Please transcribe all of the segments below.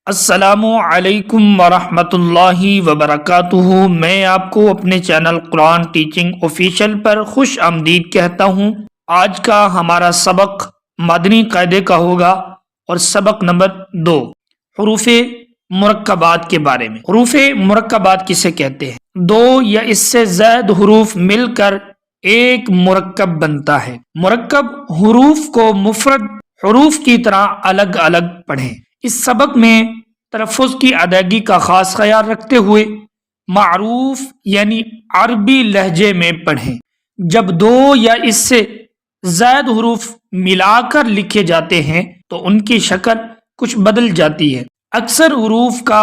अस्सलामु अलैकुम वरहमतुल्लाहि वबरकातुहू। मैं आपको अपने चैनल कुरान टीचिंग ऑफिशियल पर खुश आमदीद कहता हूँ। आज का हमारा सबक मदनी कायदे का होगा और सबक नंबर 2 हरूफ मुरक्कबात के बारे में। हरूफ मुरक्कबात किसे कहते हैं? दो या इससे ज़ायद हरूफ मिलकर एक मुरक्कब बनता है। मुरक्कब हरूफ को मुफरद हरूफ की तरह अलग अलग पढ़ें। इस सबक में तलफ़्फ़ुज़ की अदायगी का ख़ास ख्याल रखते हुए मारूफ यानी अरबी लहजे में पढ़ें। जब दो या इससे ज़ायद हरूफ मिलाकर लिखे जाते हैं तो उनकी शक्ल कुछ बदल जाती है। अक्सर हरूफ का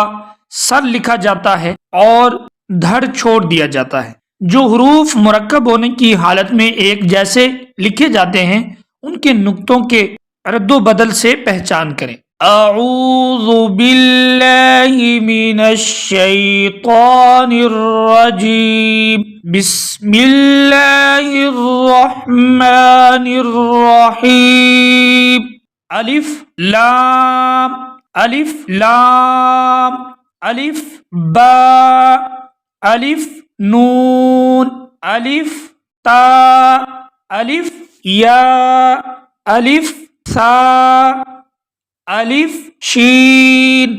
सर लिखा जाता है और धड़ छोड़ दिया जाता है। जो हरूफ मुरक्कब होने की हालत में एक जैसे लिखे जाते हैं उनके नुक्तों के रद्दो बदल से पहचान करें। अऊज़ु बिल्लाहि मिनश शैतानिर रजीम। बिस्मिल्लाहिर रहमानिर रहीम। अलिफ लाम अलिफ लाम अलिफ बा अलिफ नून अलिफ ता अलिफ या अलिफ सा अलिफ शीन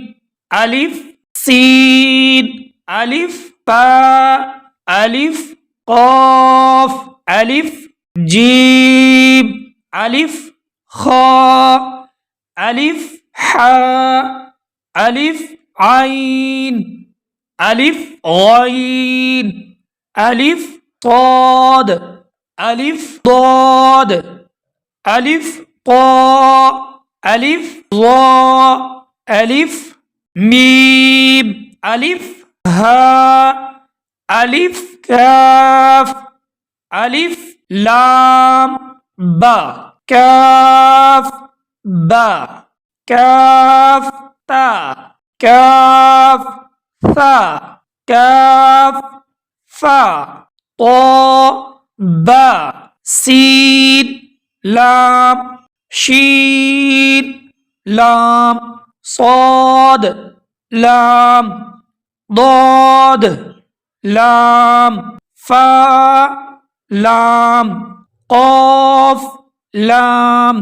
अलिफ सीन अलिफ का अलिफ कौफ अलिफ जीम अलिफ खा अलिफ हा अलिफ आइन अलिफ गैन अलिफ साद अलिफ दाद अलिफ ता अलिफ ज़ा अलिफ मीम अलिफ हा अलिफ काफ अलिफ लाम बा काफ बा काफ ता काफ सा काफ फा ता बा सीन लाम शीन लाम साद लाम दाद लाम फा लाम कौफ लाम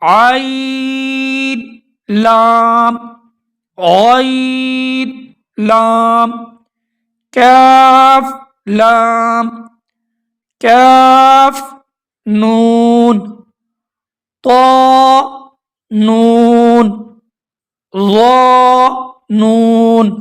आइन लाम गैन लाम काफ लाम काफ नून ता नून ज़ा नून